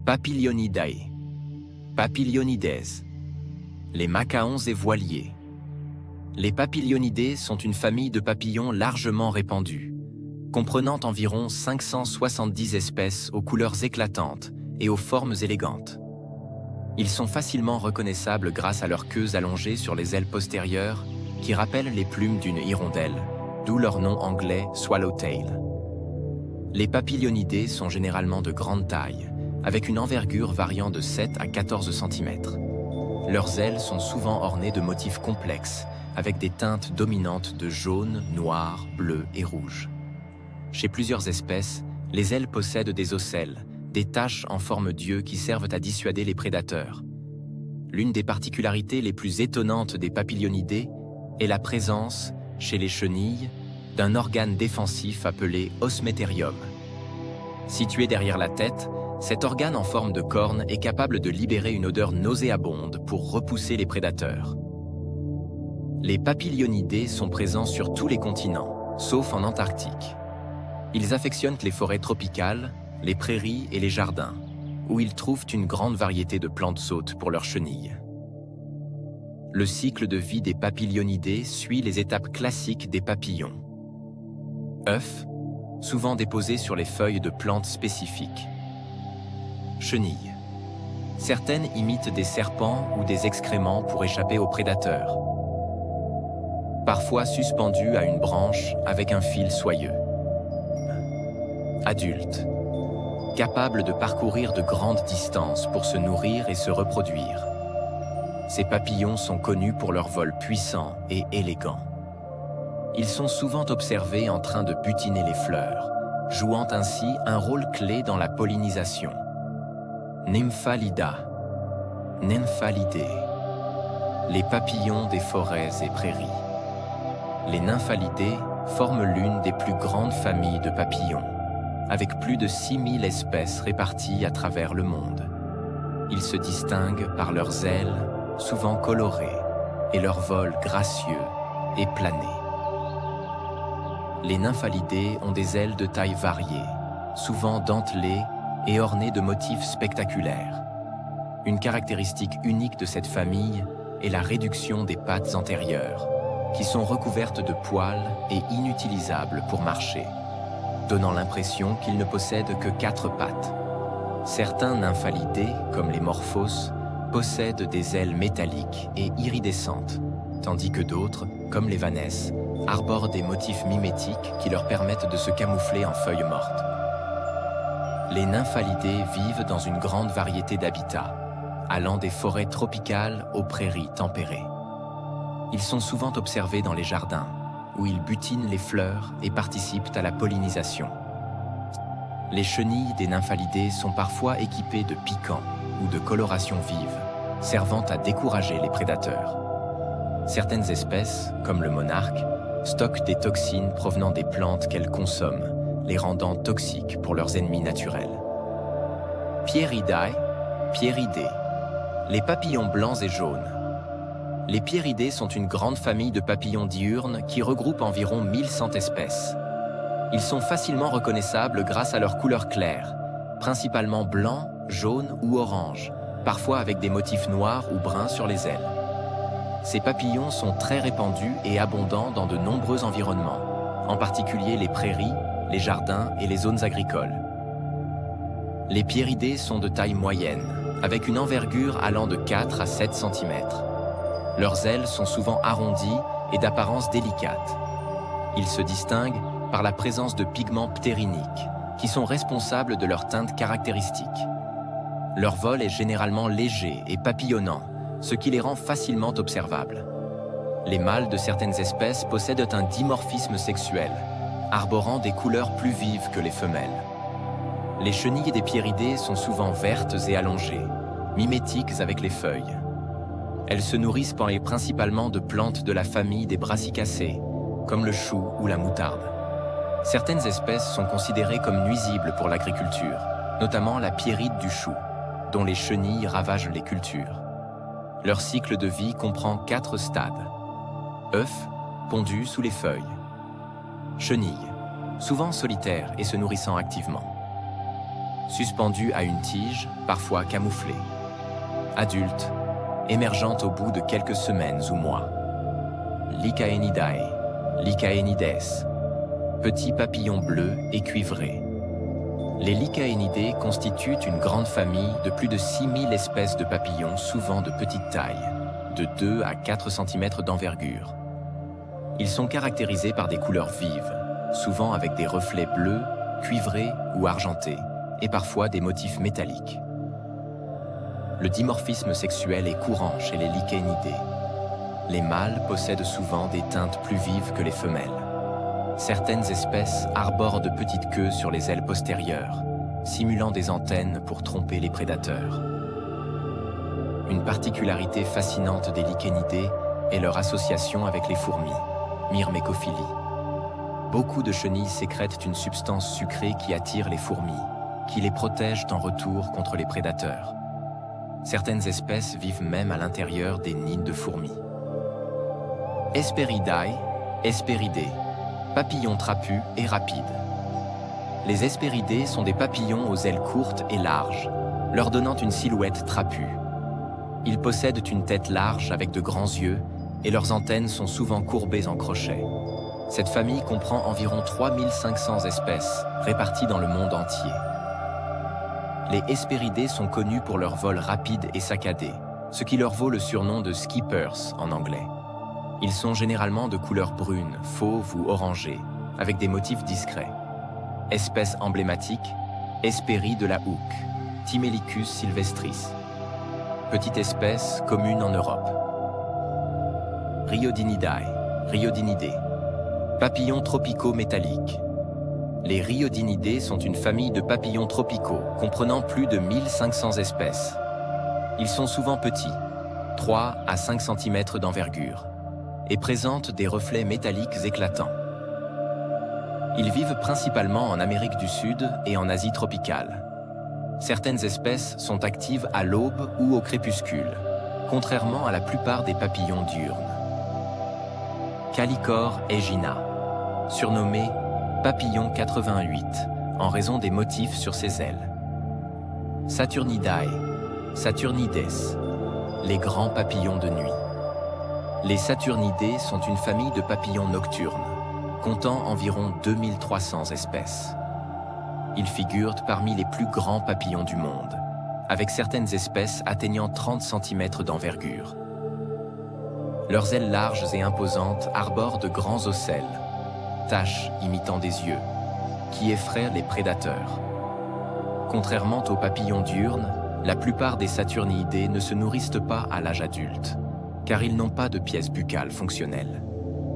Papilionidae, Papilionides, les macaons et voiliers. Les papilionidés sont une famille de papillons largement répandus, comprenant environ 570 espèces aux couleurs éclatantes et aux formes élégantes. Ils sont facilement reconnaissables grâce à leurs queues allongées sur les ailes postérieures qui rappellent les plumes d'une hirondelle, d'où leur nom anglais swallowtail. Les papilionidés sont généralement de grande taille, avec une envergure variant de 7 à 14 cm. Leurs ailes sont souvent ornées de motifs complexes, avec des teintes dominantes de jaune, noir, bleu et rouge. Chez plusieurs espèces, les ailes possèdent des ocelles, des taches en forme d'yeux qui servent à dissuader les prédateurs. L'une des particularités les plus étonnantes des papilionidés est la présence, chez les chenilles, d'un organe défensif appelé osméterium. Situé derrière la tête, cet organe en forme de corne est capable de libérer une odeur nauséabonde pour repousser les prédateurs. Les papilionidés sont présents sur tous les continents, sauf en Antarctique. Ils affectionnent les forêts tropicales, les prairies et les jardins, où ils trouvent une grande variété de plantes hôtes pour leurs chenilles. Le cycle de vie des papilionidés suit les étapes classiques des papillons. Œufs, souvent déposés sur les feuilles de plantes spécifiques. Chenilles. Certaines imitent des serpents ou des excréments pour échapper aux prédateurs. Parfois suspendues à une branche avec un fil soyeux. Adultes. Capables de parcourir de grandes distances pour se nourrir et se reproduire. Ces papillons sont connus pour leur vol puissant et élégant. Ils sont souvent observés en train de butiner les fleurs, jouant ainsi un rôle clé dans la pollinisation. Nymphalida, Nymphalidae, les papillons des forêts et prairies. Les nymphalidae forment l'une des plus grandes familles de papillons, avec plus de 6000 espèces réparties à travers le monde. Ils se distinguent par leurs ailes, souvent colorées, et leur vol gracieux et plané. Les nymphalidae ont des ailes de taille variée, souvent dentelées et ornées de motifs spectaculaires. Une caractéristique unique de cette famille est la réduction des pattes antérieures, qui sont recouvertes de poils et inutilisables pour marcher, donnant l'impression qu'ils ne possèdent que 4 pattes. Certains nymphalidae, comme les morphos, possèdent des ailes métalliques et iridescentes, tandis que d'autres, comme les vanès, arborent des motifs mimétiques qui leur permettent de se camoufler en feuilles mortes. Les nymphalidae vivent dans une grande variété d'habitats, allant des forêts tropicales aux prairies tempérées. Ils sont souvent observés dans les jardins, où ils butinent les fleurs et participent à la pollinisation. Les chenilles des nymphalidae sont parfois équipées de piquants ou de colorations vives, servant à décourager les prédateurs. Certaines espèces, comme le monarque, stockent des toxines provenant des plantes qu'elles consomment, les rendant toxiques pour leurs ennemis naturels. Pierridae, Pierridés, les papillons blancs et jaunes. Les pierridés sont une grande famille de papillons diurnes qui regroupent environ 1100 espèces. Ils sont facilement reconnaissables grâce à leur couleur claire, principalement blanc, jaune ou orange, parfois avec des motifs noirs ou bruns sur les ailes. Ces papillons sont très répandus et abondants dans de nombreux environnements, en particulier les prairies, les jardins et les zones agricoles. Les pierridés sont de taille moyenne, avec une envergure allant de 4 à 7 cm. Leurs ailes sont souvent arrondies et d'apparence délicate. Ils se distinguent par la présence de pigments ptériniques, qui sont responsables de leur teinte caractéristique. Leur vol est généralement léger et papillonnant, ce qui les rend facilement observables. Les mâles de certaines espèces possèdent un dimorphisme sexuel, arborant des couleurs plus vives que les femelles. Les chenilles des pierridés sont souvent vertes et allongées, mimétiques avec les feuilles. Elles se nourrissent principalement de plantes de la famille des brassicacées, comme le chou ou la moutarde. Certaines espèces sont considérées comme nuisibles pour l'agriculture, notamment la pierride du chou, dont les chenilles ravagent les cultures. Leur cycle de vie comprend 4 stades. œufs, pondus sous les feuilles. Chenilles, souvent solitaires et se nourrissant activement. suspendue à une tige, parfois camouflée. Adulte, émergeante au bout de quelques semaines ou mois. Lycaenidae, Lycaenides, petits papillons bleus et cuivrés. Les Lycaenidés constituent une grande famille de plus de 6000 espèces de papillons, souvent de petite taille, de 2 à 4 cm d'envergure. Ils sont caractérisés par des couleurs vives, souvent avec des reflets bleus, cuivrés ou argentés, et parfois des motifs métalliques. Le dimorphisme sexuel est courant chez les Lycaenidés. Les mâles possèdent souvent des teintes plus vives que les femelles. Certaines espèces arborent de petites queues sur les ailes postérieures, simulant des antennes pour tromper les prédateurs. Une particularité fascinante des Lycaenidés est leur association avec les fourmis, Myrmécophilie. Beaucoup de chenilles sécrètent une substance sucrée qui attire les fourmis, qui les protège en retour contre les prédateurs. Certaines espèces vivent même à l'intérieur des nids de fourmis. Hesperidae, Hespéridés, papillons trapus et rapides. Les Hespéridés sont des papillons aux ailes courtes et larges, leur donnant une silhouette trapue. Ils possèdent une tête large avec de grands yeux et leurs antennes sont souvent courbées en crochet. Cette famille comprend environ 3500 espèces réparties dans le monde entier. Les Hespéridés sont connus pour leur vol rapide et saccadé, ce qui leur vaut le surnom de skippers en anglais. Ils sont généralement de couleur brune, fauve ou orangée, avec des motifs discrets. Espèce emblématique, Hespérie de la Houque, Timelicus sylvestris. Petite espèce commune en Europe. Rhyodinidae, Rhyodinidés, papillons tropicaux métalliques. Les Rhyodinidés sont une famille de papillons tropicaux comprenant plus de 1500 espèces. Ils sont souvent petits, 3 à 5 cm d'envergure, et présentent des reflets métalliques éclatants. Ils vivent principalement en Amérique du Sud et en Asie tropicale. Certaines espèces sont actives à l'aube ou au crépuscule, contrairement à la plupart des papillons diurnes. Calicor aegina, surnommé papillon 88, en raison des motifs sur ses ailes. Saturnidae, Saturnides, les grands papillons de nuit. Les Saturnidés sont une famille de papillons nocturnes, comptant environ 2300 espèces. Ils figurent parmi les plus grands papillons du monde, avec certaines espèces atteignant 30 cm d'envergure. Leurs ailes larges et imposantes arborent de grands ocelles, taches imitant des yeux, qui effraient les prédateurs. Contrairement aux papillons diurnes, la plupart des Saturnidés ne se nourrissent pas à l'âge adulte, car ils n'ont pas de pièces buccales fonctionnelles.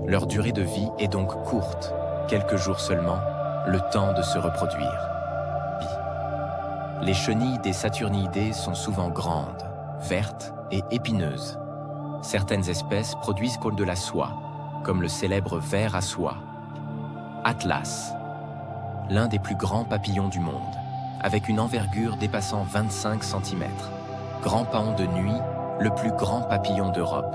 Leur durée de vie est donc courte, quelques jours seulement, le temps de se reproduire. Les chenilles des Saturnidés sont souvent grandes, vertes et épineuses. Certaines espèces produisent de la soie, comme le célèbre ver à soie. Atlas, l'un des plus grands papillons du monde, avec une envergure dépassant 25 cm. Grand paon de nuit, le plus grand papillon d'Europe.